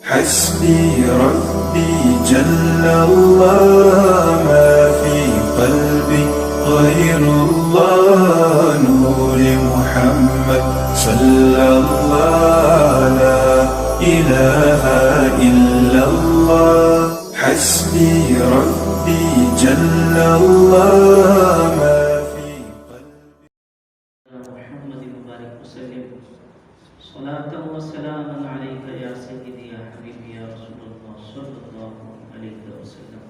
حسبي ربي جل الله ما في قلبي غير الله نور محمد صلى الله لا إله إلا الله حسبي ربي جل الله ما في قلبي محمد مبارک وسلم صلاة و سلام علیک یا سیدی یا حبیبی یا رسول اللہ صلی اللہ علیہ وسلم.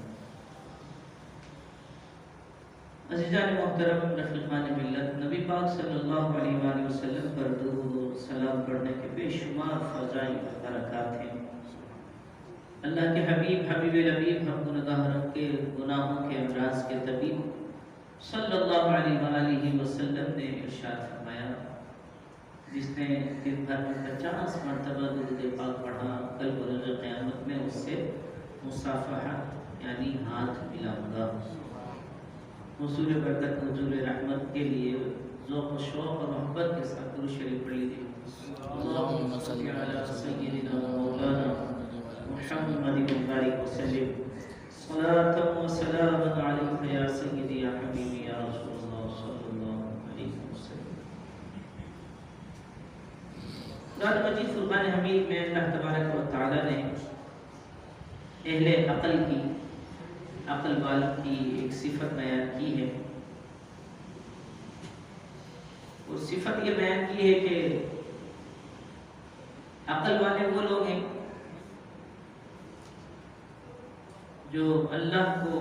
عزیزان محترم رفیقان ملت، نبی پاک صلی اللہ علیہ وآلہ وسلم پر درود و سلام پڑھنے کے بے شمار فضائل و برکات ہیں. اللہ کے حبیب لبیب ہم گناہگار کے گناہوں کے امراض کے طبیب صلی اللہ علیہ وآلہ وسلم نے ارشاد فرمایا، جس نے دن بھر میں 50 مرتبہ درود پاک پڑھا، کل بروز قیامت میں اس سے مصافحہ یعنی ہاتھ ملاؤں گا. حضور برکت حضور رحمت کے لیے ذوق و شوق اور محبت کے ساتھ درود شریف پڑھ لیجیے. اللہم صلی علی سیدنا مولانا محمد مبارک وسلم صلاة و سلام علیک یا سیدی یا حبیبی یا رسول اللہ صلی اللہ علیہ وسلم. قرآن مجید فرقان حمید میں اللہ تبارک و تعالی نے اہل عقل والوں کی ایک صفت بیان کی ہے. اور صفت یہ بیان کی ہے کہ عقل والے وہ لوگ ہیں جو اللہ کو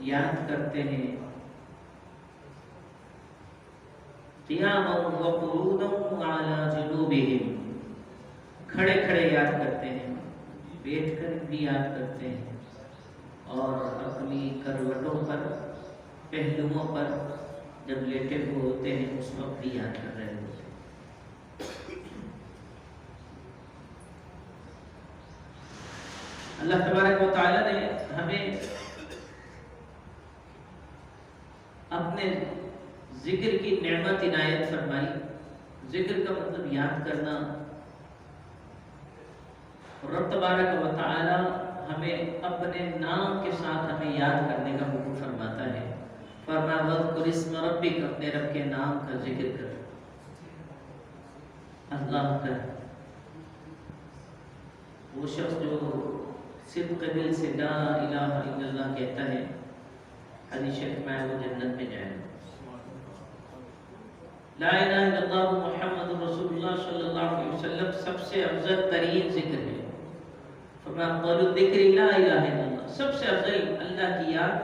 یاد کرتے ہیں قیاما و قعودا علی جنوبہم، کھڑے کھڑے یاد کرتے ہیں، بیٹھ کر بھی یاد کرتے ہیں، اور اپنی کروٹوں پر پہلوؤں پر جب لیٹے ہوئے ہوتے ہیں اس وقت بھی یاد کر رہے ہوتے ہیں. اللہ تبارک و تعالی نے ہمیں اپنے ذکر کی نعمت عنایت فرمائی. ذکر کا مطلب یاد کرنا. رب تبارک و تعالی ہمیں اپنے نام کے ساتھ ہمیں یاد کرنے کا حکم فرماتا ہے. فرمایا وَاذْكُرِ اسْمَ رَبِّكَ، اپنے رب کے نام کا ذکر کر، اللہ کا. وہ شخص جو صدق دل سے لا الہ الا اللہ کہتا ہے، حدیث شریف میں وہ جنت میں جائے گا. لا الہ الا اللہ محمد رسول اللہ صلی اللہ علیہ وسلم سب سے افضل ترین ذکر ہے. فرمایا قول الذکر لا الہ الا اللہ، سب سے افضل اللہ کی یاد،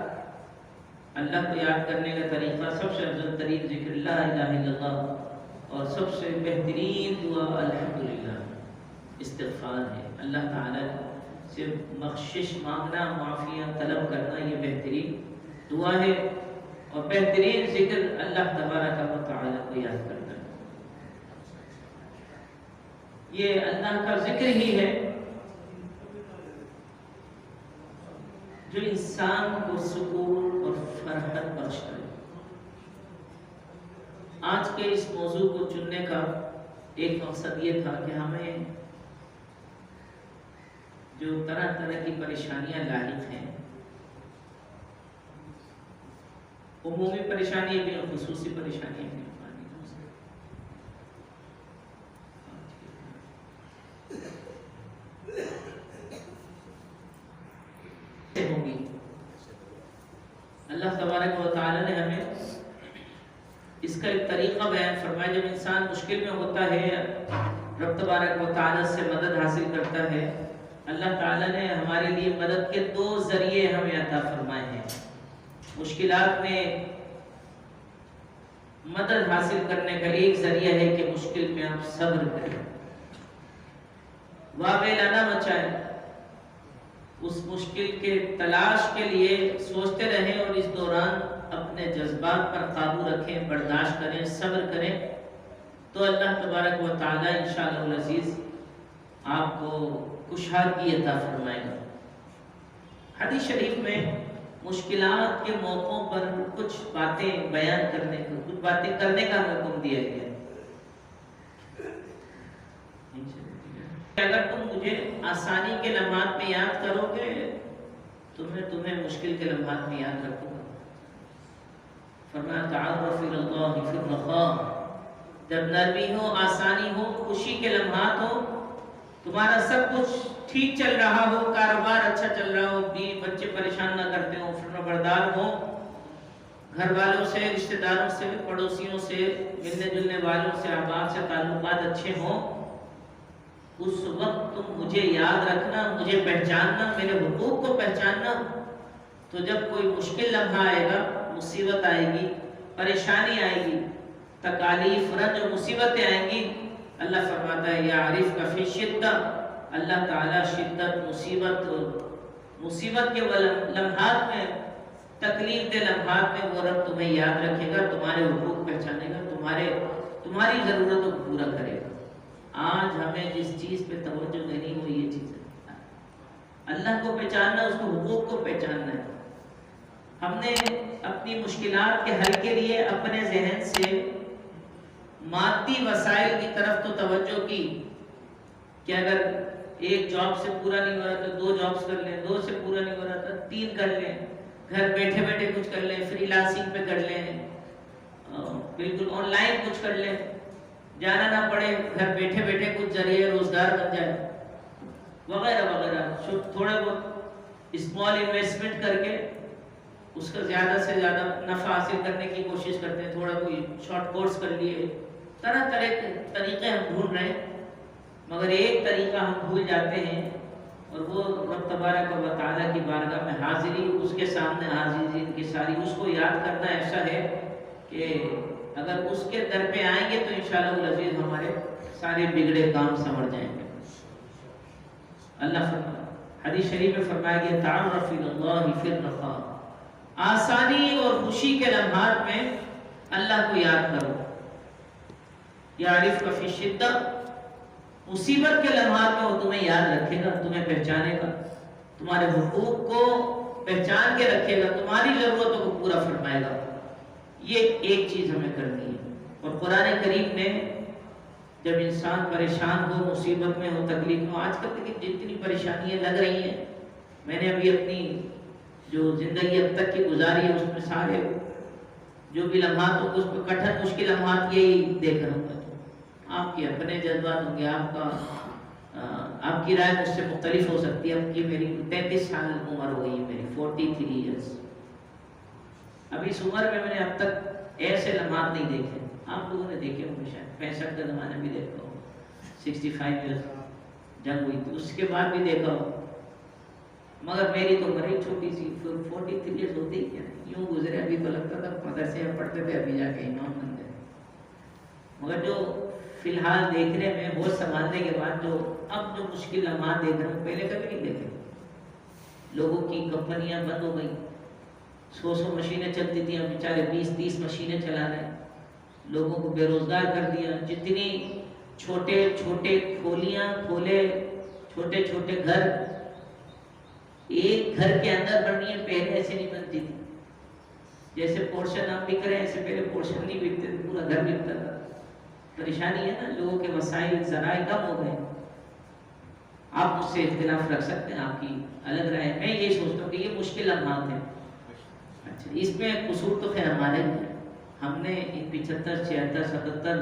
اللہ کو یاد کرنے کا طریقہ، سب سے افضل ترین ذکر لا الہ الا اللہ، اور سب سے بہترین دعا الحمدللہ استغفار ہے. اللہ تعالی سے بخشش مانگنا، معافیاں طلب کرنا، یہ بہترین دعا ہے اور بہترین ذکر اللہ تبارک و تعالی کو یاد کرنا ہے. یہ اللہ کا ذکر ہی ہے جو انسان کو سکون اور فرحت بخش کرے. آج کے اس موضوع کو چننے کا ایک مقصد یہ تھا کہ ہمیں جو طرح طرح کی پریشانیاں لاحق ہیں، عمومی پریشانیاں بھی اور خصوصی پریشانیاں بھی ہوں گی. اللہ تبارک و تعالی نے ہمیں اس کا ایک طریقہ بیان فرمایا. جب انسان مشکل میں ہوتا ہے، رب تبارک و تعالی سے مدد حاصل کرتا ہے. اللہ تعالی نے ہمارے لیے مدد کے 2 ذریعے ہمیں عطا فرمائے ہیں. مشکلات میں مدد حاصل کرنے کا ایک ذریعہ ہے کہ مشکل میں آپ صبر کریں، واویلا نہ مچائیں، اس مشکل کے تلاش کے لیے سوچتے رہیں اور اس دوران اپنے جذبات پر قابو رکھیں، برداشت کریں، صبر کریں، تو اللہ تبارک و تعالی انشاءاللہ العزیز آپ کو خوشحالی عطا فرمائے گا. حدیث شریف میں مشکلات کے موقعوں پر کچھ باتیں بیان کرنے کو، کچھ باتیں کرنے کا حکم دیا گیا. اگر تم مجھے آسانی کے لمحات میں یاد کرو گے تو میں تمہیں مشکل کے لمحات میں یاد رکھوں گا۔ فرمایا تعارف الی اللہ فی الرخاء، جب نرمی ہو، آسانی ہو، خوشی کے لمحات ہو، تمہارا سب کچھ ٹھیک چل رہا ہو، کاروبار اچھا چل رہا ہو، بیوی بچے پریشان نہ کرتے ہو، فرما بردار ہو، گھر والوں سے، رشتہ داروں سے، پڑوسیوں سے، ملنے جلنے والوں سے، احباب سے تعلقات اچھے ہوں، اس وقت تم مجھے یاد رکھنا، مجھے پہچاننا، میرے حقوق کو پہچاننا۔ تو جب کوئی مشکل لمحہ آئے گا، مصیبت آئے گی، پریشانی آئے گی، تکالیف، رنج و مصیبتیں آئیں گی، اللہ فرماتا ہے یا عارف کا فی شدت، اللہ تعالیٰ شدت، مصیبت کے لمحات میں، تکلیف دہ لمحات میں وہ رب تمہیں یاد رکھے گا، تمہارے حقوق پہچانے گا، تمہاری ضرورتوں کو پورا کرے گا۔ آج ہمیں جس چیز پہ توجہ دینی ہو یہ چیز ہے، اللہ کو پہچاننا، اس کو حقوق کو پہچاننا ہے۔ ہم نے اپنی مشکلات کے حل کے لیے اپنے ذہن سے مادی وسائل کی طرف تو توجہ کی کہ اگر ایک جاب سے پورا نہیں ہو رہا تو 2 جابز کر لیں، 2 سے پورا نہیں ہو رہا تو 3 کر لیں، گھر بیٹھے بیٹھے کچھ کر لیں، فری لانسنگ پہ کر لیں، بالکل آن لائن کچھ کر لیں، جانا نہ پڑے، گھر بیٹھے بیٹھے کچھ ذریعہ روزگار بن جائے وغیرہ وغیرہ۔ تھوڑے بہت اسمال انویسٹمنٹ کر کے اس کا زیادہ سے زیادہ نفع حاصل کرنے کی کوشش کرتے ہیں، تھوڑا کوئی شارٹ کورس کر لیے، طرح طرح کے طریقے ہم ڈھونڈ رہے ہیں، مگر ایک طریقہ ہم بھول جاتے ہیں، اور وہ رب تبارک و تعالیٰ کی بارگاہ میں حاضری، اس کے سامنے حاضری کی ساری، اس کو یاد کرنا ایسا ہے کہ اگر اس کے در پہ آئیں گے تو انشاءاللہ العزیز ہمارے سارے بگڑے کام سنور جائیں گے۔ اللہ فرمایا، حدیث شریف میں فرمایا گیا تعارف الی اللہ فی الرخاء، آسانی اور خوشی کے لمحات میں اللہ کو یاد کرو، یعرف کا فی الشدہ، مصیبت کے لمحات میں وہ تمہیں یاد رکھے گا، تمہیں پہچانے گا، تمہارے حقوق کو پہچان کے رکھے گا، تمہاری ضرورتوں کو پورا فرمائے گا۔ یہ ایک چیز ہمیں کرنی ہے۔ اور قرآن کریم نے جب انسان پریشان ہو، مصیبت میں ہو، تکلیف میں ہو، آج کل تک جتنی پریشانیاں لگ رہی ہیں، میں نے ابھی اپنی جو زندگی اب تک کی گزاری ہے اس میں سارے جو بھی لمحات ہوں گے، اس میں کٹھن مشکل لمحات یہی دیکھ رہا ہوں گا۔ آپ کے اپنے جذبات ہوں گے، آپ کی رائے مجھ سے مختلف ہو سکتی ہے۔ اب کی میری 33 سال عمر ہو گئی ہے، میری 43 ایئرس۔ اب اس عمر میں نے اب تک ایسے لمحات نہیں دیکھے، آپ لوگوں نے دیکھے ہوں گے شاید، 65 کا زمانہ بھی دیکھا ہو، 65 ایئرس جنگ ہوئی تھی، اس کے بعد بھی دیکھا ہو، مگر میری تو عمر ہی چھوٹی سی، 43 ایئرس ہوتے ہی کیا یوں گزرے۔ ابھی تو لگتا تھا مدرسے میں پڑھتے تھے، ابھی جا کے امام بن گئے، مگر جو فی الحال دیکھنے میں، ہوش سنبھالنے کے بعد اب جو مشکل لمحات دیکھ رہا ہوں، پہلے کبھی نہیں دیکھے۔ لوگوں کی کمپنیاں بند ہو گئیں، 100 مشینیں چلتی تھیں، اب بیچارے 20-30 مشینیں چلا رہے ہیں، لوگوں کو بے روزگار کر دیا۔ جتنی چھوٹے چھوٹے کھولیاں کھولے، چھوٹے چھوٹے گھر ایک گھر کے اندر بننی ہے، پہلے ایسے نہیں بنتی تھی۔ جیسے پورشن آپ بک رہے ہیں، ایسے پہلے پورشن نہیں بکتے تھے، پورا گھر بکتا تھا۔ پریشانی ہے نا، لوگوں کے وسائل ذرائع کم ہو گئے۔ آپ مجھ سے اختلاف رکھ سکتے ہیں، آپ کی الگ رائے، میں یہ سوچتا ہوں کہ یہ مشکل لمحات ہیں۔ اچھا، اس میں قصور تو خیر ہمارے ہی ہے، ہم نے ان 75 76 77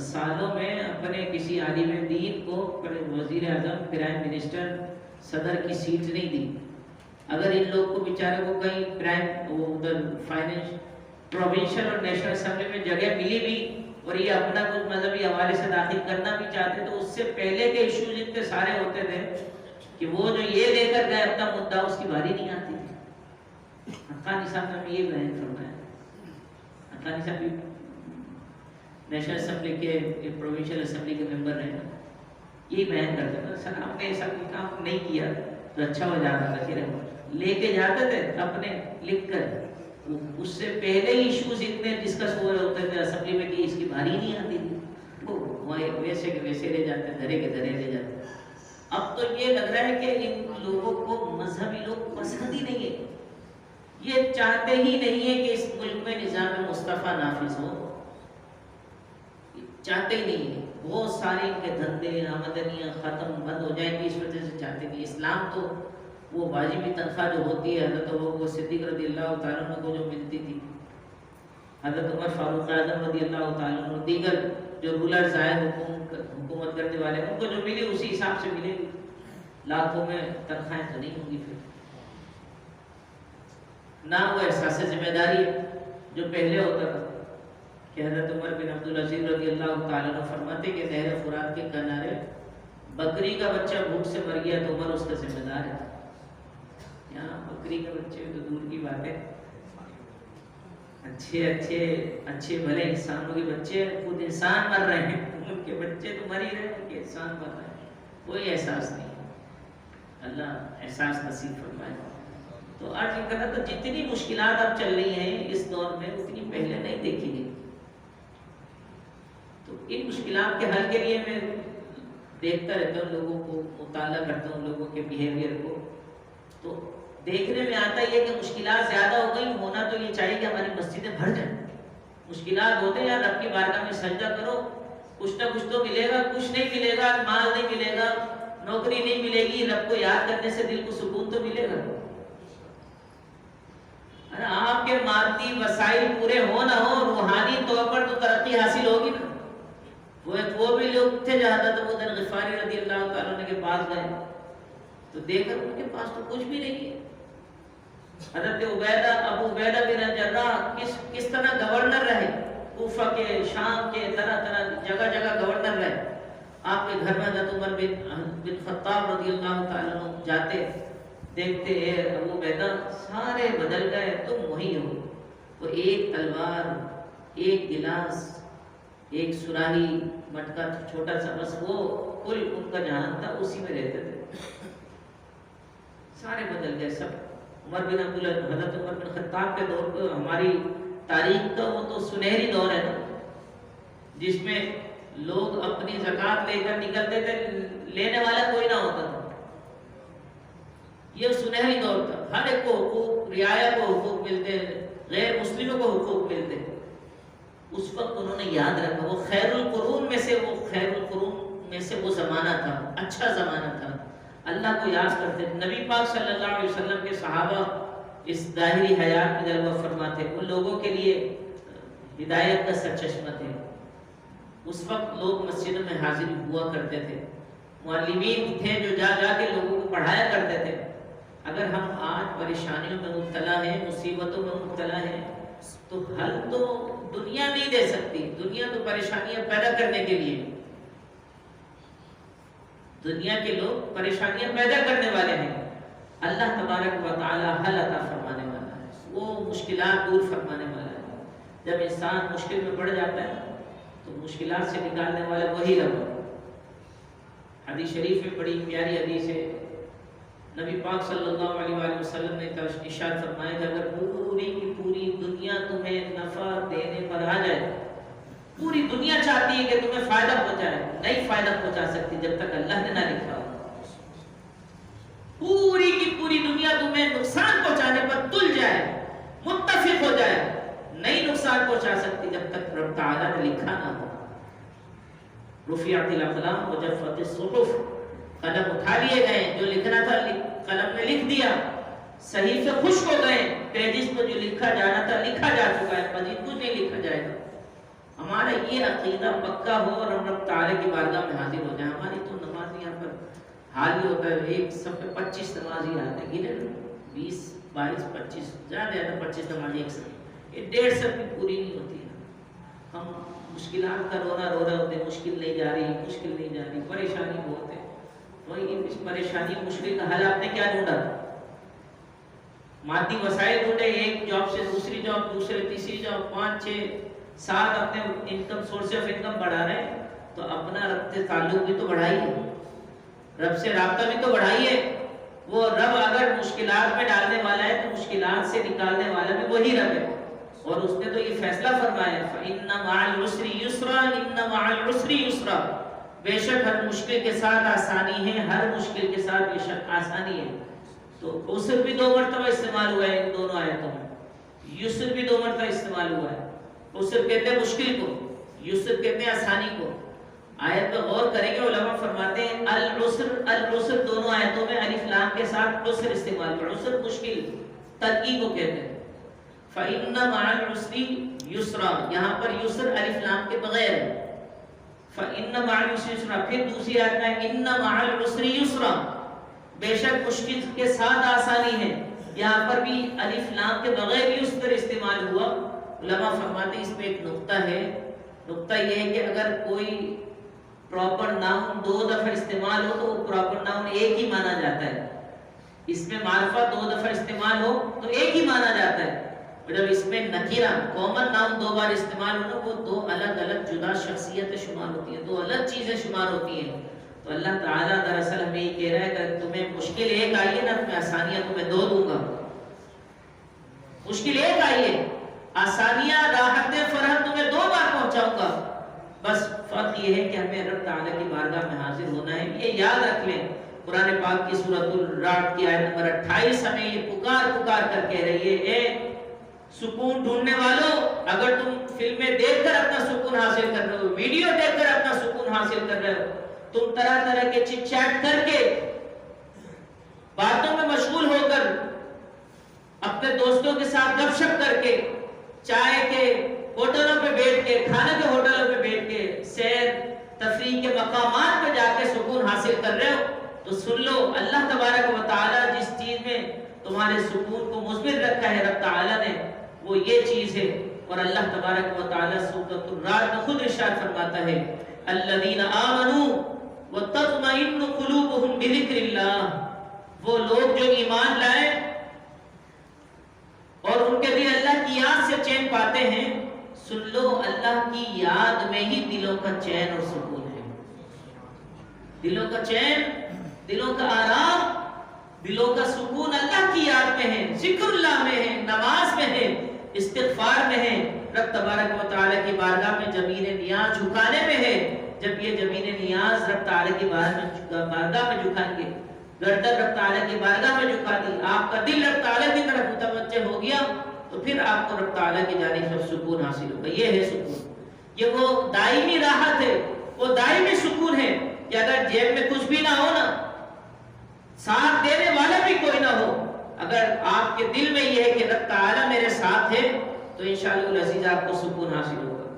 سالوں میں اپنے کسی عالم دین کو وزیر اعظم، پرائم منسٹر، صدر کی سیٹ نہیں دی۔ اگر ان لوگ کو بیچارے کو کہیں ادھر پروونشل اور نیشنل اسمبلی میں جگہ ملی بھی اور یہ اپنا کچھ مذہبی حوالے سے داخل کرنا بھی چاہتے تو اس سے پہلے کے ایشوز اتنے سارے ہوتے تھے کہ وہ جو یہ لے کر گئے اپنا مدعا، اس کی باری نہیں آتی تھی۔ حقانی صاحب نے یہ بیان فرمایا، حقانی صاحب بھی نیشنل اسمبلی کے پروونشل اسمبلی کے ممبر رہے، یہی بیان کرتے تھے، سر آپ نے ایسا کوئی کام نہیں کیا تو اچھا ہو جاتا تھا، پھر لے کے جاتے تھے اپنے لکھ کر، اس سے پہلے ایشوز اتنے ڈسکس ہو رہے ہوتے تھے اسمبلی میں کہ اس کی باری نہیں آتی تھی، وہ ویسے کے ویسے رہ جاتے، دھرے کے دھرے رہ جاتے۔ اب تو یہ لگ رہا ہے کہ ان لوگوں کو مذہبی لوگ پسند ہی نہیں ہے، یہ چاہتے ہی نہیں ہے کہ اس ملک میں نظام مصطفیٰ نافذ ہو، چاہتے ہی نہیں ہے۔ بہت سارے ان کے دھندے آمدنیاں ختم بند ہو جائیں گی، اس وجہ سے چاہتے نہیں۔ اسلام تو وہ واجبی تنخواہ جو ہوتی ہے حضرت ابوبکر صدیق رضی اللہ تعالیٰ عنہ کو جو ملتی تھی، حضرت عمر فاروق اعظم رضی اللہ تعالیٰ عنہ، دیگر جو رولرز آئے حکومت کرنے والے، ان کو جو ملی اسی حساب سے ملے گی، لاکھوں میں تنخواہیں تو نہیں ہوں گی پھر۔ نہ وہ احساس ذمہ داری جو پہلے ہوتا تھا کہ حضرت عمر بن عبدالعزیز رضی اللہ تعالیٰ عنہ فرماتے کہ نہر فرات کے کنارے بکری کا بچہ بھوک سے مر گیا تو عمر اس کا ذمہ دار ہے۔ یہاں بکری کا بچے تو دور کی بات ہے، اچھے بھلے انسانوں کے بچے، خود انسان مر رہے ہیں، ان کے بچے تو مر ہی رہے ہیں، ان کے انسان مر رہے ہیں، کوئی احساس نہیں ہے۔ اللہ احساس نصیب فرمائے۔ تو آج یہ کہا تو جتنی مشکلات اب چل رہی ہیں اس دور میں اتنی پہلے نہیں دیکھی گئی۔ تو ان مشکلات کے حل کے لیے میں دیکھتا رہتا ہوں، لوگوں کو مطالعہ کرتا ہوں، لوگوں کے بیہیویئر کو، تو دیکھنے میں آتا ہی ہے کہ مشکلات زیادہ ہو گئی۔ ہونا تو یہ چاہیے کہ ہماری مسجدیں بھر جائیں۔ مشکلات ہوتے ہیں یار، رب کی بارگاہ میں سجدہ کرو، کچھ نہ کچھ تو ملے گا، کچھ نہیں ملے گا، مال نہیں ملے گا، نوکری نہیں ملے گی، رب کو یاد کرنے سے دل کو سکون تو ملے گا۔ آپ کے مادی وسائل پورے ہو نہ ہو، روحانی طور پر تو ترقی حاصل ہوگی نا۔ وہ بھی لوگ تھے جہاں تو وہ غفاری رضی اللہ تعالیٰ عنہ کے پاس گئے تو دیکھ کر ان کے پاس تو کچھ بھی نہیں ہے۔ حضرت ابو عبیدہ بن جراح کس طرح گورنر رہے، کوفہ کے، شام کے، طرح جگہ جگہ گورنر رہے۔ آپ کے گھر میں حضرت عمر بن خطاب رضی اللہ تعالیٰ عنہ جاتے، دیکھتے ہیں ابو عبیدہ سارے بدل گئے، تم وہی ہو۔ وہ ایک تلوار، ایک گلاس، ایک سراہی، مٹکا چھوٹا سا، بس وہ کل ان کا جہان تھا، اسی میں رہتے تھے۔ سارے بدل گئے سب۔ حضرت عمر بن خطاب کے دور کو، ہماری تاریخ کا وہ تو سنہری دور ہے نا، جس میں لوگ اپنی زکوٰۃ لے کر نکلتے تھے، لینے والا کوئی نہ ہوتا تھا۔ یہ سنہری دور تھا، ہر ایک کو حقوق، رعایا کو حقوق ملتے، غیر مسلموں کو حقوق ملتے۔ اس وقت انہوں نے یاد رکھا، وہ خیر القرون میں سے وہ زمانہ تھا، اچھا زمانہ تھا، اللہ کو یاد کرتے۔ نبی پاک صلی اللہ علیہ وسلم کے صحابہ اس ظاہری حیات میں جلوہ فرماتے، ان لوگوں کے لیے ہدایت کا سرچشمہ تھے۔ اس وقت لوگ مسجدوں میں حاضر ہوا کرتے تھے، معلمین تھے جو جا کے لوگوں کو پڑھایا کرتے تھے۔ اگر ہم آج پریشانیوں میں مبتلا ہیں، مصیبتوں میں مبتلا ہیں، تو حل تو دنیا نہیں دے سکتی۔ دنیا تو پریشانیاں پیدا کرنے کے لیے، دنیا کے لوگ پریشانیاں پیدا کرنے والے ہیں۔ اللہ تبارک و تعالی حل عطا فرمانے والا ہے، وہ مشکلات دور فرمانے والا ہے۔ جب انسان مشکل میں پڑ جاتا ہے تو مشکلات سے نکالنے والا وہی رب ہے۔ حدیث شریف میں بڑی پیاری حدیث ہے، نبی پاک صلی اللہ علیہ وآلہ وسلم نے ارشاد فرمایا کہ اگر پوری کی پوری دنیا تمہیں نفع دینے پر آ جائے، پوری دنیا چاہتی ہے کہ تمہیں فائدہ پہنچائے، نہیں فائدہ پہنچا سکتی جب تک اللہ نے نہ لکھا ہو۔ پوری کی پوری دنیا تمہیں نقصان پہنچانے پر تل جائے، متفق ہو جائے، نہیں نقصان پہنچا سکتی جب تک رب تعالیٰ نے لکھا نہ ہو۔ رفعت الاقلام وجفت الصحف، قلم اٹھا لیے گئے، جو لکھنا تھا قلم نے لکھ دیا، صحیفے خشک ہو گئے، پیجز پر جو لکھا جانا تھا لکھا جا چکا ہے، مزید کچھ نہیں لکھا جائے گا۔ ہمارا یہ عقیدہ پکا ہو اور ہم رب تعالیٰ کی بارگاہ میں حاضر ہو جائیں۔ ہماری تو نماز یہاں پر حال ہی ہوتا ہے، ایک صف پہ 25 نمازی آتے ہیں، گنے 20 22 25 زیادہ 25 نمازی ایک صف، یہ 1.5 صف بھی پوری نہیں ہوتی ہے۔ ہم مشکلات کا رو رہا ہوتے ہیں، مشکل نہیں جا رہی، پریشانی بہت ہے۔ وہی اس پریشانی مشکل کا حل آپ نے کیا ڈھونڈا؟ مادی وسائل ڈھونڈے، ایک جاب سے دوسری جاب، دوسرے تیسری جاب، 5 6 7 اپنے انکم، سورس آف انکم بڑھا رہے ہیں، تو اپنا رب سے تعلق بھی تو بڑھائیے، رب سے رابطہ بھی تو بڑھائیے۔ وہ رب اگر مشکلات میں ڈالنے والا ہے تو مشکلات سے نکالنے والا بھی وہی رب ہے، اور اس نے تو یہ فیصلہ فرمایا فَإِنَّ مَعَ الْعُسْرِ يُسْرًا إِنَّ مَعَ الْعُسْرِ يُسْرًا، بے شک ہر مشکل کے ساتھ آسانی ہے، ہر مشکل کے ساتھ بے شک آسانی ہے۔ تو عسر بھی 2 مرتبہ استعمال ہوا ہے ان دونوں آیتوں میں، یسر بھی 2 مرتبہ استعمال ہوا ہے۔ عسر کہتے ہیں مشکل کو، یسر کہتے ہیں آسانی کو۔ آیت پہ غور کریں گے، علماء فرماتے ہیں العسر دونوں آیتوں میں الف لام کے ساتھ عسر استعمال کر، عسر مشکل ترقی کو کہتے ہیں. فإن مع العسر یسرا، یہاں پر یسر الف لام کے بغیر ہے. فإن مع العسر یسرا. پھر دوسری آیت میں ان مع العسر یسرا، بے شک مشکل کے ساتھ آسانی ہے. یہاں پر بھی الف لام کے بغیر یسر استعمال ہوا. علماء فرماتے ہیں اس میں ایک نقطہ ہے، نقطہ یہ ہے کہ اگر کوئی پراپر ناؤن دو دفعہ استعمال ہو تو وہ پراپر ناؤن ایک ہی مانا جاتا ہے. اس میں معرفہ دو دفعہ استعمال ہو تو ایک ہی مانا جاتا ہے. اور جب اس میں نکیرہ کامن ناؤن دو بار استعمال ہو وہ دو الگ الگ جدا شخصیتیں شمار ہوتی ہیں، دو الگ چیزیں شمار ہوتی ہیں. تو اللہ تعالیٰ دراصل ہمیں یہ کہہ رہا ہے کہ تمہیں مشکل ایک آئی ہے نا، میں آسانیاں تمہیں دو دوں گا. مشکل ایک آئی ہے، آسانیاں راحتیں فرحت تمہیں دو بار پہنچاؤں گا. بس فرق یہ ہے کہ ہمیں رب تعالیٰ کی بارگاہ میں حاضر ہونا ہے. یہ یاد رکھ لیں، قرآن پاک کی سورۃ الرعد کی آیت نمبر 28 ہمیں یہ پکار کر کہہ رہی ہے، اے سکون ڈھونڈنے والوں، اگر تم فلمیں دیکھ کر اپنا سکون حاصل کر رہے ہو، ویڈیو دیکھ کر اپنا سکون حاصل کر رہے ہو، تم طرح طرح کے چٹ چیٹ کر کے باتوں میں مشغول ہو کر اپنے دوستوں کے ساتھ گپ شپ کر کے چائے کے ہوٹلوں پہ بیٹھ کے، کھانے کے ہوٹلوں پہ بیٹھ کے، سیر تفریح کے مقامات پہ جا کے سکون حاصل کر رہے ہو تو سن لو، اللہ تبارک و تعالیٰ جس چیز میں تمہارے سکون کو مثبت رکھا ہے رب تعالیٰ نے، وہ یہ چیز ہے. اور اللہ تبارک و تعالیٰ سورۃ الرعد میں خود ارشاد فرماتا ہے الذین آمنوا وتطمئن قلوبهم بذکر اللہ، وہ لوگ جو ایمان لائے اور ان کے دل اللہ کی یاد سے چین پاتے ہیں. سن لو، اللہ کی یاد میں ہی دلوں کا چین اور سکون ہے. دلوں کا چین، دلوں کا آرام، دلوں کا سکون اللہ کی یاد میں ہے، ذکر اللہ میں ہے، نماز میں ہے، استغفار میں ہے، رب تبارک و تعالیٰ کی بارگاہ میں زمین نیاز جھکانے میں ہے. جب یہ زمین نیاز رب تعالیٰ کی بارگاہ میں جھکائیں گے، گردن رب تعالیٰ کی بارگاہ میں جھکا دی، آپ کا دل رب تعالیٰ کی طرف متوجہ ہو گیا تو پھر آپ کو رب تعالیٰ کی جانب سے سکون حاصل ہوگا. یہ ہے سکون، یہ وہ دائمی راحت ہے، وہ دائمی سکون ہے کہ اگر جیب میں کچھ بھی نہ ہو نا، ساتھ دینے والا بھی کوئی نہ ہو، اگر آپ کے دل میں یہ ہے کہ رب تعالیٰ میرے ساتھ ہے تو انشاءاللہ العزیز آپ کو سکون حاصل ہوگا.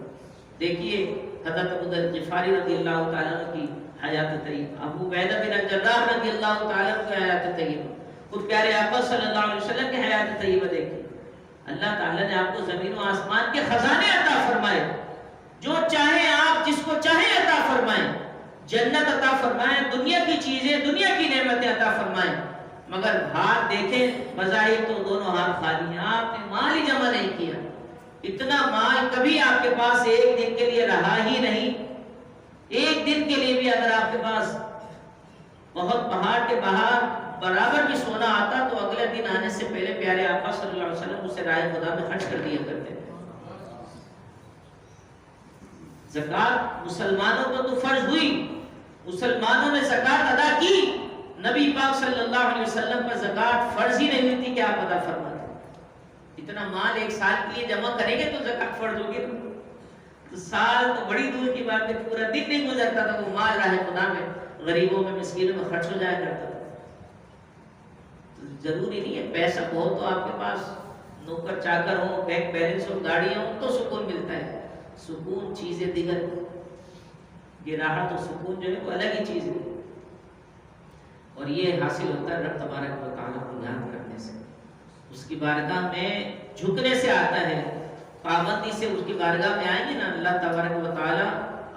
دیکھیے حضرت ابو ذر غفاری رضی اللہ تعالیٰ عنہ کی حیات طیبہ، ابو عبیدہ بن الجراح رضی اللہ تعالیٰ عنہ کی حیات طیبہ، خود پیارے آقا صلی اللہ علیہ وسلم کی حیات طیبہ دیکھیں. اللہ تعالیٰ نے آپ کو زمین و آسمان کے خزانے عطا فرمائے، جو چاہیں آپ جس کو چاہیں عطا فرمائیں، جنت عطا فرمائیں، دنیا کی چیزیں، دنیا کی نعمتیں عطا فرمائیں. مگر ہاتھ دیکھیں بظاہر تو دونوں ہاتھ خالی ہیں، آپ نے مال ہی جمع نہیں کیا. اتنا مال کبھی آپ کے پاس ایک دن کے لیے رہا ہی نہیں. ایک دن کے لیے بھی اگر آپ کے پاس بہت پہاڑ کے باہر برابر بھی سونا آتا تو اگلے دن آنے سے پہلے پیارے آقا صلی اللہ علیہ وسلم اسے راہ خدا میں خرچ کر دیا کرتے تھے. زکات مسلمانوں پر تو فرض ہوئی، مسلمانوں نے زکات ادا کی، نبی پاک صلی اللہ علیہ وسلم پر زکات فرض ہی نہیں تھی کہ آپ ادا فرماتے. اتنا مال ایک سال کے لیے جمع کریں گے تو زکات فرض ہوگی، تو سال تو بڑی دور کی بات ہے، پورا دن نہیں گزرتا تھا وہ مال راہ خدا میں غریبوں میں مسکینوں میں خرچ ہو جایا کرتا تھا. ضروری نہیں ہے پیسہ بہت تو آپ کے پاس نوکر چاکر ہو، بینک بیلنس ہو، گاڑیاں ہو تو سکون ملتا ہے. سکون چیزیں دیگر، یہ راحت و سکون جو ہے وہ الگ ہی چیز ہے، اور یہ حاصل ہوتا ہے رب تبارک و تعالیٰ کو یاد کرنے سے، اس کی بارگاہ میں جھکنے سے آتا ہے. پابندی سے اس کی بارگاہ میں آئیں گے نا، اللہ تبارک و تعالیٰ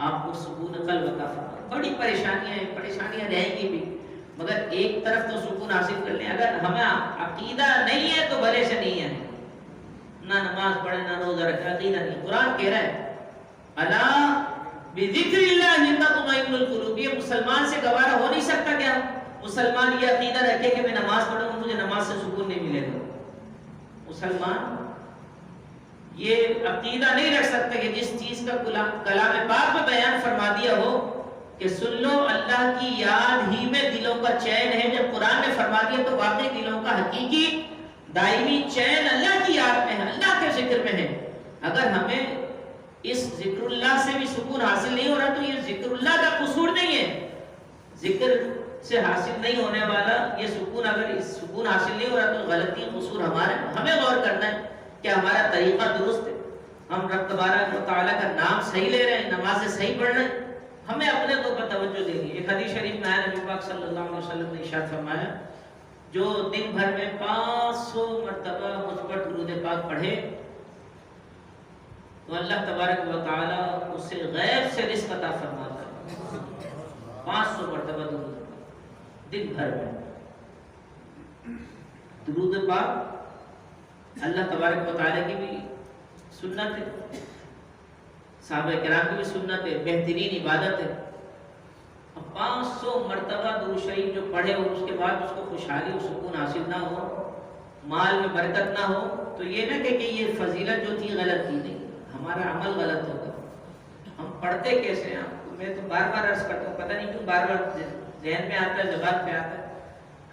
آپ کو سکون قلب عطا فرمائے. بڑی پریشانیاں رہیں گی بھی، مگر ایک طرف تو سکون حاصل کر لیں. اگر ہمیں عقیدہ نہیں ہے تو بھلے سے نہیں ہے، نہ نماز پڑھے نہ روزہ رکھے، عقیدہ نہیں. قرآن کہہ رہا ہے الا بذکر اللہ تطمئن القلوب. یہ مسلمان سے گوارا ہو نہیں سکتا کیا مسلمان یہ عقیدہ رکھے کہ میں نماز پڑھوں مجھے نماز سے سکون نہیں ملے گا. مسلمان یہ عقیدہ نہیں رکھ سکتا کہ جس چیز کا کلام پاک میں بیان فرما دیا ہو کہ سن لو اللہ کی یاد ہی میں دلوں کا چین ہے. جب قرآن نے فرما دیا تو واقعی دلوں کا حقیقی دائمی چین اللہ کی یاد میں ہے، اللہ کے ذکر میں ہے. اگر ہمیں اس ذکر اللہ سے بھی سکون حاصل نہیں ہو رہا تو یہ ذکر اللہ کا قصور نہیں ہے. ذکر سے حاصل نہیں ہونے والا یہ سکون، اگر اس سکون حاصل نہیں ہو رہا تو غلطی قصور ہمارے، ہمیں غور کرنا ہے کہ ہمارا طریقہ درست ہے، ہم رب تبارک و تعالیٰ کا نام صحیح لے رہے ہیں، نمازیں صحیح پڑھ رہے ہیں، ہمیں اپنے تو پر توجہ دینی ہے. ایک حدیث شریف میں آیا، نبی پاک صلی اللہ علیہ وسلم نے ارشاد فرمایا جو دن بھر میں 500 مرتبہ مجھ پر درود پاک پڑھے تو اللہ تبارک و تعالیٰ اسے غیب سے رزق عطا فرماتا ہے. 500 مرتبہ درود پاک دن بھر میں. درود پاک اللہ تبارک و تعالیٰ کی بھی سنت ہے، صحابہ کرام کی بھی سنت ہے، بہترین عبادت ہے. 500 مرتبہ درود شریف جو پڑھے اور اس کے بعد اس کو خوشحالی و سکون حاصل نہ ہو، مال میں برکت نہ ہو، تو یہ نہ کہ یہ فضیلت جو تھی غلط تھی، نہیں، ہمارا عمل غلط ہوگا. ہم پڑھتے کیسے ہیں؟ میں تو بار بار عرض کرتا ہوں، پتہ نہیں کیوں بار بار ذہن میں آتا ہے، زبان پہ آتا ہے.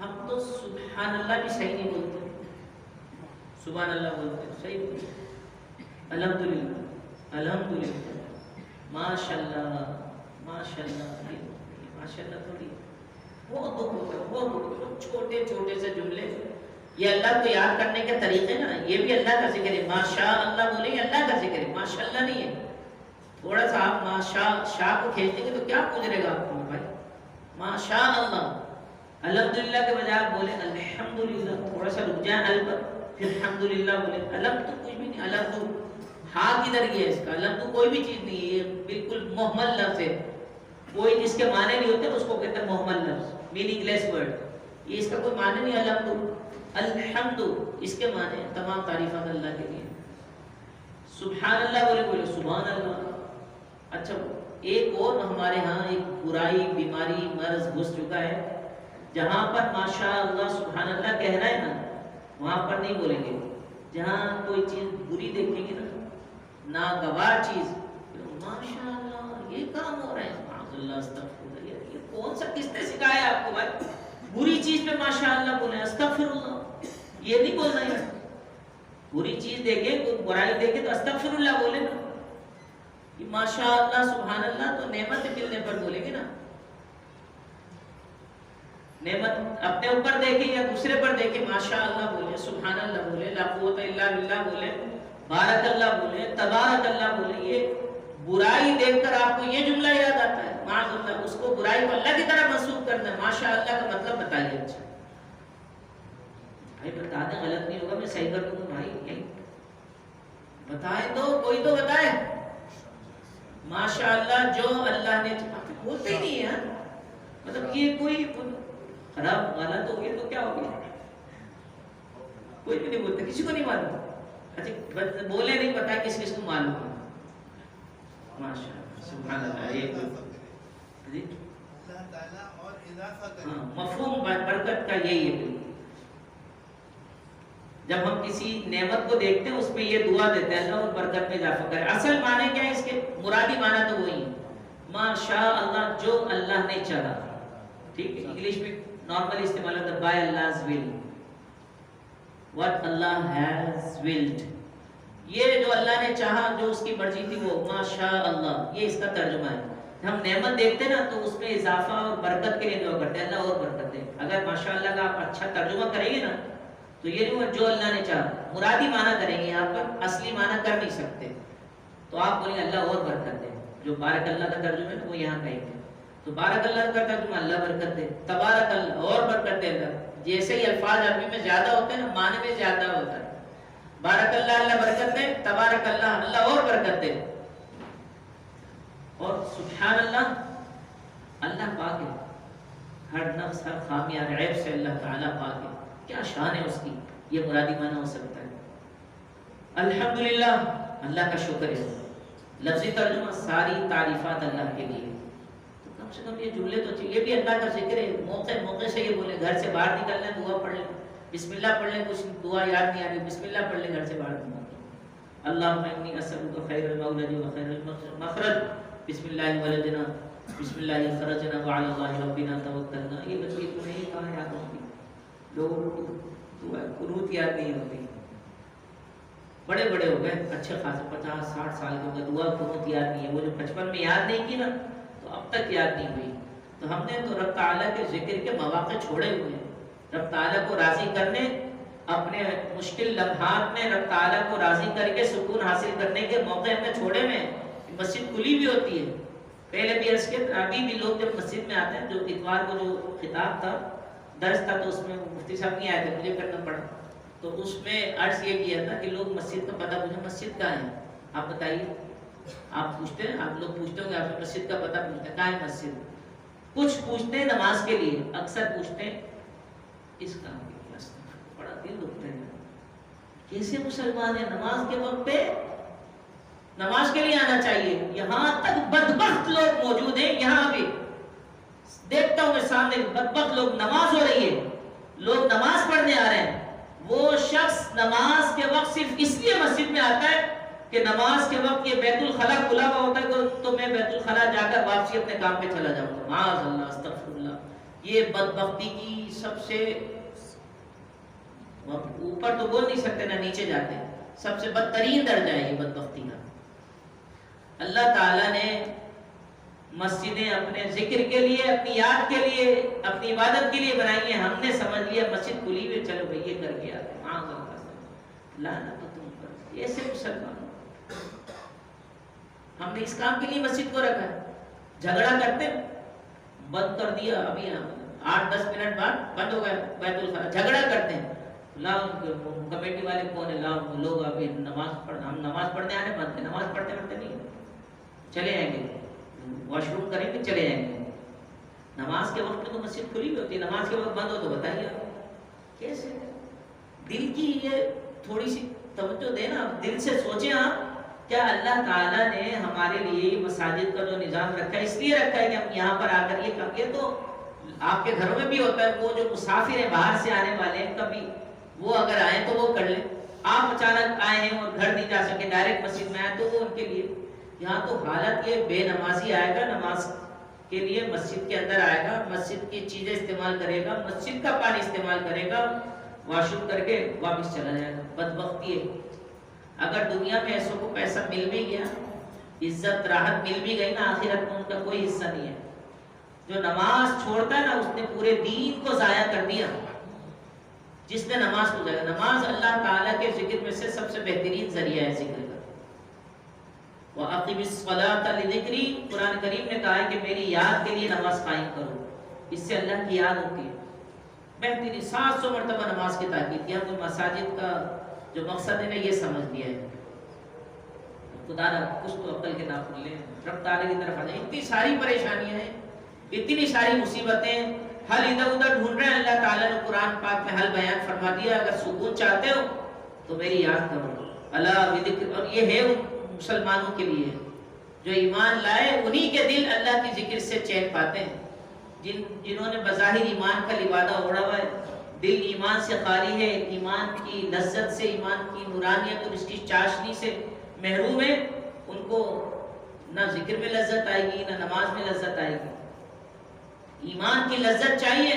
ہم تو سبحان اللہ بھی صحیح نہیں بولتے، سبحان اللہ بولتے صحیح بولتے، الحمدللہ الحمدللہ، ماشاءاللہ ماشاءاللہ، ماشاءاللہ تھوڑی بہت دکھ ہوتا ہے، بہت دکھ ہوتا ہے. چھوٹے چھوٹے سے جملے یہ اللہ کو یاد کرنے کے طریقے نا، یہ بھی اللہ کا ذکر ہے. ماشاء اللہ بولے یہ اللہ کا ذکر ہے، ماشاء اللہ نہیں ہے. تھوڑا سا آپ ماشاء شاہ کو کھینچ دیں گے تو کیا گزرے گا آپ کو بھائی؟ ماشاء اللہ. الحمدللہ کے بجائے آپ بولے الحمدللہ، تھوڑا سا رک جائیں ال پر، پھر الحمدللہ بولے. الحمد تو کچھ بھی نہیں، الحمد ہاں کدھر گیا اس کا؟ الحمد تو کوئی بھی چیز نہیں ہے، یہ بالکل محمل لفظ ہے. کوئی جس کے معنی نہیں ہوتے اس کو کہتے ہیں محمل لفظ، میننگ لیس ورڈ. یہ اس کا کوئی معنی نہیں. الحمد اس کے معنی تمام تعریفات اللہ کے لیے. سبحان اللہ بولے سبحان اللہ. اچھا ایک اور ہمارے ہاں ایک برائی، بیماری، مرض گھس چکا ہے، جہاں پر ماشاء اللہ سبحان اللہ کہنا ہے نا وہاں پر نہیں بولیں گے. جہاں کوئی چیز بری دیکھیں گے نا، ناگوار چیز، ماشاء اللہ یہ کام ہو رہا ہے، اللہ استغفر اللہ. یہ کون سا کس نے سکھایا آپ کو بھائی؟ بری چیز پہ ماشاء اللہ بولیں، استغفر اللہ یہ نہیں بولنا ہے. بری چیز دیکھیں، کوئی برائی دیکھیں تو استغفر اللہ بولیں نا. یہ ماشاء اللہ سبحان اللہ تو نعمت ملنے پر بولیں گے نا. نعمت اپنے اوپر دیکھیں یا دوسرے پر دیکھیں، ماشاء اللہ بولیں، سبحان اللہ بولیں، لا قوت الا باللہ بولیں، بارک اللہ بولیں، تبارک اللہ بولیں. یہ برائی دیکھ کر آپ کو یہ جملہ یاد آتا ہے، معاذ اللہ، اس کو برائی کو اللہ کی طرح منسوب کرنا ہے. ماشاء اللہ کا مطلب بتائیے. اچھا بھائی بتا دیں، غلط نہیں ہوگا، میں صحیح کر دوں بھائی. یہی بتائیں تو کوئی تو بتائے. ماشاء اللہ جو اللہ نے بولتے ہی نہیں ہے، مطلب یہ کوئی خراب غلط ہو گیا تو کیا ہو گیا؟ کوئی بھی نہیں بولتا، کسی کو نہیں معلوم. اچھا بولے نہیں، پتا کس کس کو معلوم ہے. ماشاءاللہ سبحان اللہ. یہ مفہوم برکت کا یہی ہے. جب ہم کسی نعمت کو دیکھتے ہیں اس میں یہ دعا دیتے ہیں اللہ اور برکت میں اضافہ کرے. اصل معنی کیا ہے اس کے؟ مرادی معنی تو وہی ہے، ماشاء اللہ جو اللہ نے چاہا. ٹھیک ہے، انگلش میں نارملی استعمال ہوتا ہے by Allah's will, what Allah has willed. یہ جو اللہ نے چاہا، جو اس کی مرضی تھی، وہ ماشاء اللہ، یہ اس کا ترجمہ ہے. ہم نعمت دیکھتے نا تو اس میں اضافہ اور برکت کے لیے دعا کرتے ہیں، اللہ اور برکت دے. اگر ماشاء اللہ کا آپ اچھا ترجمہ کریں گے نا تو یہ نہیں جو اللہ نے چاہا، مرادی معنی کریں گے. یہاں پر اصلی معنی کر نہیں سکتے تو آپ بولیں اللہ اور برکت دے. جو بارک اللہ کا ترجمہ ہے وہ یہاں کہیں گے تو بارک اللہ کا ترجمہ اللہ برکت دے، تبارک اللہ اور برکت دے. اللہ جیسے ہی الفاظ عربی میں زیادہ ہوتے ہیں نا، معنی میں زیادہ ہوتا ہے. بارک اللہ اللہ برکت دے، تبارک اللہ اللہ اور برکت دے. اور سبحان اللہ اللہ پاک ہے، ہر نفس ہر خامی ہر عیب سے اللہ تعالیٰ پاک ہے. کیا شان ہے اس کی، یہ مرادی معنی ہو سکتا ہے. الحمدللہ اللہ کا شکر ہے. لفظی ترجمہ ساری تعریفات اللہ کے لیے. تو کم سے کم یہ جملے تو چاہیے، یہ بھی اللہ کا ذکر ہے. موقع سے یہ بولے، گھر سے باہر نکلنا ہے دعا پڑھ لیں، بسم اللہ پڑھ لیں. کچھ دعا یاد نہیں آ رہی، بسم اللہ پڑھ لیں گھر سے باہر نکلنا. اللہم انی اسألک خیر المولد و خیر المخرج، بسم اللہ ولدنا بسم اللہ خرجنا وعلی اللہ ربنا توکلنا. یہ بچے کو نہیں کہاں یاد ہوتی، لوگوں کو قنوت یاد نہیں ہوتی. بڑے بڑے ہو گئے، اچھے خاصے 50-60 سال کے ہو گئے، دعا بہت یاد نہیں ہے، وہ جو بچپن میں یاد نہیں کی نا تو اب تک یاد نہیں ہوئی. تو ہم نے تو رب تعالیٰ کے ذکر کے مواقع چھوڑے ہوئے ہیں. رب تعالیٰ کو راضی کرنے، اپنے مشکل لمحات میں رب تعالیٰ کو راضی کر کے سکون حاصل کرنے کے موقع ہم نے چھوڑے ہوئے ہیں. مسجد کھلی بھی ہوتی ہے. پہلے بھی عرض کے ابھی بھی لوگ جب مسجد میں آتے ہیں، جو اتوار کو جو خطاب تھا، درس تھا، تو اس میں مفتی صاحب نہیں آئے تھے، مجھے کرنا پڑا. تو اس میں عرض یہ کیا تھا کہ لوگ مسجد کا پتہ پوچھیں، مسجد کہاں ہے آپ بتائیے. آپ پوچھتے ہیں، آپ لوگ پوچھتے ہوں گے، آپ سے مسجد کا پتہ پوچھتے ہیں کہاں ہے مسجد. کچھ پوچھتے ہیں نماز کے لیے، اکثر پوچھتے ہیں اس کام کے لیے. بڑا دل دکھتا ہے، کیسے مسلمان ہیں نماز کے وقت پہ نماز کے لیے آنا چاہیے. یہاں تک بدبخت لوگ موجود ہیں، یہاں بھی دیکھتا ہوں میں سامنے بدبخت لوگ، نماز ہو رہی ہے، لوگ نماز پڑھنے آ رہے ہیں، وہ شخص نماز کے وقت صرف اس لیے مسجد میں آتا ہے کہ نماز کے وقت یہ بیت الخلا کھلا ہوا ہوتا ہے تو میں بیت الخلا جا کر واپسی اپنے کام پہ چلا جاؤں گا. معاذ اللہ، استغفر اللہ. یہ بدبختی کی سب سے اوپر تو بول نہیں سکتے نہ نیچے جاتے، سب سے بدترین درجہ ہے یہ بدبختی کا. اللہ تعالیٰ نے مسجدیں اپنے ذکر کے لیے، اپنی یاد کے لیے، اپنی عبادت کے لیے بنائی ہیں. ہم نے سمجھ لیا مسجد کھلی ہوئی، چلو بھئی یہ کر کے آتے ہیں. معاذ اللہ، لعنت تم پر. ایسے مسلمان ہم نے اس کام کے لیے مسجد کو رکھا ہے. جھگڑا کرتے بند کر دیا، ابھی 8-10 منٹ بعد بند ہو گیا بیت الخلا. جھگڑا کرتے ہیں، لاؤ کمیٹی والے کون ہے، لاؤ لوگ ابھی نماز پڑھ، ہم نماز پڑھنے آنے بند ہے، نماز پڑھتے نہیں چلے آئیں گے، واش روم کریں گے چلے آئیں گے. نماز کے وقت میں تو مسجد کھلی ہوئی ہوتی ہے، نماز کے وقت بند ہو تو بتائیے کیسے. دل کی یہ تھوڑی سی توجہ دینا، دل سے سوچیں آپ، کیا اللہ تعالیٰ نے ہمارے لیے مساجد کا جو نظام رکھا ہے اس لیے رکھا ہے کہ ہم یہاں پر آ کر یہ کام. یہ تو آپ کے گھروں میں بھی ہوتا ہے، وہ جو مسافر ہیں باہر سے آنے والے ہیں، کبھی وہ اگر آئیں تو وہ کر لیں. آپ اچانک آئے ہیں اور گھر نہیں جا سکے، ڈائریکٹ مسجد میں آئے تو وہ ان کے لیے. یہاں تو حالت یہ بے نمازی آئے گا نماز کے لیے مسجد کے اندر آئے گا، مسجد کی چیزیں استعمال کرے گا، مسجد کا پانی استعمال کرے گا، واش روم کر کے واپس چلا جائے گا. بدبختی ہے. اگر دنیا میں ایسوں کو پیسہ مل بھی گیا، عزت راحت مل بھی گئی نا، آخرت میں ان کا کوئی حصہ نہیں ہے. جو نماز چھوڑتا ہے نا اس نے پورے دین کو ضائع کر دیا. جس نے نماز کو ضائع، نماز اللہ تعالیٰ کے ذکر میں سے سب سے بہترین ذریعہ ہے ذکر کا. وَأَقِمِ الصَّلَاةَ لِذِكْرِي، قرآن کریم نے کہا ہے کہ میری یاد کے لیے نماز قائم کرو. اس سے اللہ کی یاد ہوتی ہے. بہترین 700 مرتبہ نماز کی تاکید کیا. کوئی مساجد کا جو مقصد ہے یہ سمجھ لیا ہے. خدا نہ کچھ تو عقل کے ناخن لیں، رب تعالیٰ کی طرف آ جائیں. اتنی ساری پریشانیاں ہیں، اتنی ساری مصیبتیں، حل ادھر ادھر ڈھونڈ رہے ہیں. اللہ تعالیٰ نے قرآن پاک میں حل بیان فرما دیا. اگر سکون چاہتے ہو تو میری یاد کرو. اللہ بذکر، اور یہ ہے مسلمانوں کے لیے جو ایمان لائے انہی کے دل اللہ کی ذکر سے چین پاتے ہیں. جنہوں نے بظاہر ایمان کا لبادہ اوڑھا ہوا ہے، دل ایمان سے خالی ہے، ایمان کی لذت سے، ایمان کی نورانیت اور اس کی چاشنی سے محروم ہے، ان کو نہ ذکر میں لذت آئے گی نہ نماز میں لذت آئے گی. ایمان کی لذت چاہیے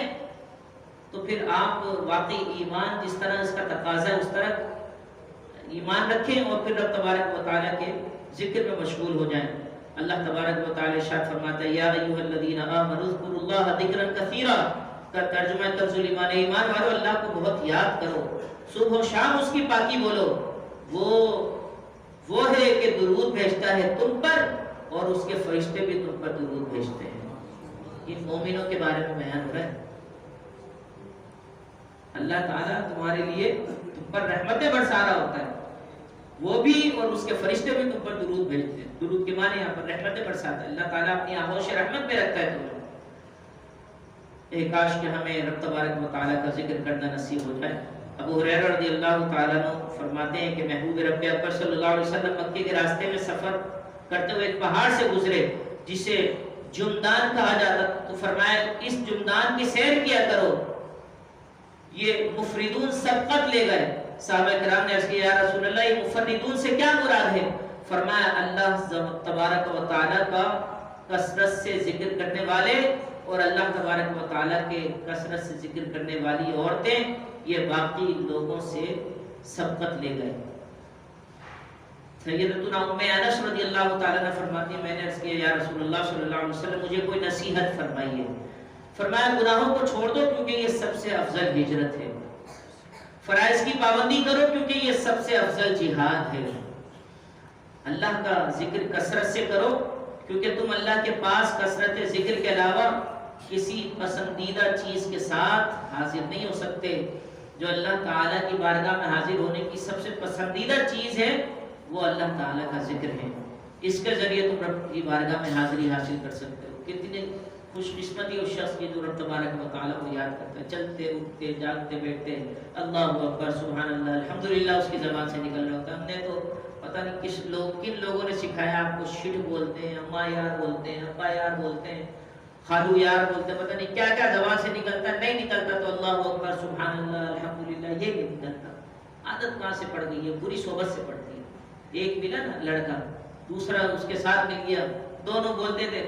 تو پھر آپ واقعی ایمان جس طرح اس کا تقاضا ہے اس طرح ایمان رکھیں اور پھر رب تبارک و تعالیٰ کے ذکر میں مشغول ہو جائیں. اللہ تبارک و تعالیٰ ارشاد فرماتا ہے، یا ایھا الذین آمنوا اذکروا اللہ ذکرا کثیرا، کا ترجمہ کنز ایمان، ایمان والو اللہ کو بہت یاد کرو، صبح و شام اس کی پاکی بولو. وہ ہے کہ درود بھیجتا ہے تم پر اور اس کے فرشتے بھی تم پر درود بھیجتے ہیں. ان مومنوں کے بارے میں بیان ہو رہا ہے. اللہ تعالیٰ تمہارے لیے تم پر رحمتیں برسا رہا ہوتا ہے، وہ بھی اور اس کے فرشتے بھی تم پر درود بھیجتے ہیں. درود کے معنی یہاں پر رحمتیں برساتا ہے. اللہ تعالیٰ اپنی آغوش رحمت میں رکھتا ہے تمہیں. کاش کہ ہمیں رب تبارک و تعالیٰ کا ذکر کرنا نصیب ہو جائے. ابو ہریرہ رضی اللہ تعالیٰ عنہ فرماتے ہیں کہ محبوب رب اکبر صلی اللہ علیہ وسلم مکے کے راستے میں سفر کرتے ہوئے ایک پہاڑ سے گزرے جسے جمدان کہا جاتا، تو فرمایا اس جمدان کی سیر کیا کرو. یہ مفردون سبقت لے گئے. صحابہ کرام نے عرض کیا، یا رسول اللہ یہ مفردون سے کیا مراد ہے؟ فرمایا اللہ تبارک و تعالیٰ کا کثرت سے ذکر کرنے والے اور اللہ تبارک و تعالیٰ کے کثرت سے ذکر کرنے والی عورتیں یہ باقی لوگوں سے سبقت لے گئے. سیدتنا ام انس رضی اللہ تعالیٰ عنہ فرماتی ہیں میں نے عرض کیا یا رسول اللہ صلی اللہ علیہ وسلم مجھے کوئی نصیحت فرمائیے. فرمایا گناہوں کو چھوڑ دو کیونکہ یہ سب سے افضل ہجرت ہے. فرائض کی پابندی کرو کیونکہ یہ سب سے افضل جہاد ہے. اللہ کا ذکر کثرت سے کرو کیونکہ تم اللہ کے پاس کثرت ذکر کے علاوہ کسی پسندیدہ چیز کے ساتھ حاضر نہیں ہو سکتے. جو اللہ تعالیٰ کی بارگاہ میں حاضر ہونے کی سب سے پسندیدہ چیز ہے وہ اللہ تعالیٰ کا ذکر ہے. اس کے ذریعے تم رب کی بارگاہ میں حاضری حاصل کر سکتے ہو. کتنی خوش قسمتی اس شخص کی جو رب تبارک و تعالیٰ کو یاد کرتا ہے, چلتے اٹھتے جاگتے بیٹھتے اللہ اکبر سبحان اللہ الحمدللہ اس کی زبان سے نکل رہا ہوتا ہے. ہم نے تو پتہ نہیں کن لوگوں نے سکھایا آپ کو شٹ بولتے ہیں, اماں یار بولتے ہیں, ابا یار بولتے ہیں, خالو یار بولتے ہیں, پتہ نہیں کیا کیا زبان سے نکلتا ہے. نہیں نکلتا تو اللہ اکبر سبحان اللہ الحمدللہ یہ نہیں نکلتا. عادت کہاں سے پڑ گئی ہے؟ بری صحبت سے پڑتی ہے. ایک ملا نا لڑکا, دوسرا اس کے ساتھ مل گیا, دونوں بولتے تھے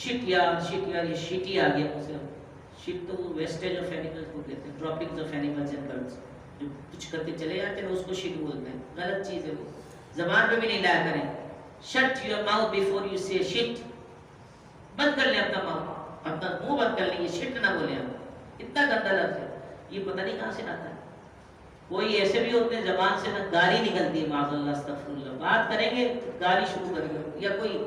شٹ یار یہ شٹ ہی آ گیا مجھ سے. شٹ تو ویسٹیج آف اینیملز کو کہتے ہیں, ڈراپنگز آف اینیملز اینڈ برڈز, جو کچھ کرتے چلے جاتے ہیں اس کو شٹ بولتے ہیں. غلط چیز ہے وہ, زبان پہ بھی نہیں لایا کریں. Shut your mouth before you say shit. بند کر لیں اپنا ماؤتھ, اپنا منہ بند کر لیں, یہ شٹ نہ بولیں آپ. اتنا گندا لفظ ہے یہ, پتہ نہیں کہاں سے آتا ہے. کوئی ایسے بھی ہوتے ہیں زبان سے نہ گالی نکلتی ہے, معاذ اللہ استغفر اللہ, بات کریں گے گالی شروع کریں گے یا کوئی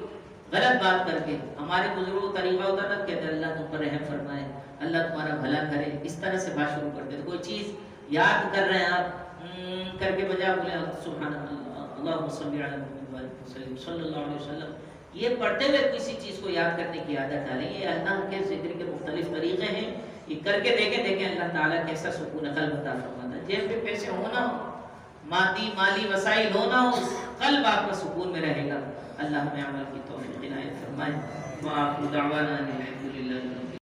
غلط بات کر کے. ہمارے بزرگوں کا طریقہ ہوتا تھا, کہتے اللہ تم پر رحم فرمائے, اللہ تمہارا بھلا کرے, اس طرح سے بات شروع کرتے تھے. کوئی چیز یاد کر رہے ہیں آپ کر کے بجا بولے سبحان اللہ اللہم صلی علی محمد صلی اللہ علیہ وسلم. یہ پڑھتے ہوئے کسی چیز کو یاد کرنے کی عادت ڈالیں. یہ اللہ کے ذکر کے مختلف طریقے ہیں, یہ کر کے دیکھیں اللہ تعالیٰ کیسا سکون قلب عطا فرماتا ہے. جیب میں پیسے ہونا ہو, مالی وسائل ہونا ہو, قلب آپ کا سکون میں رہے گا. اللہ ہمیں عمل کی توفیق عنایت فرمائے. وآخر دعوانا الحمدللہ.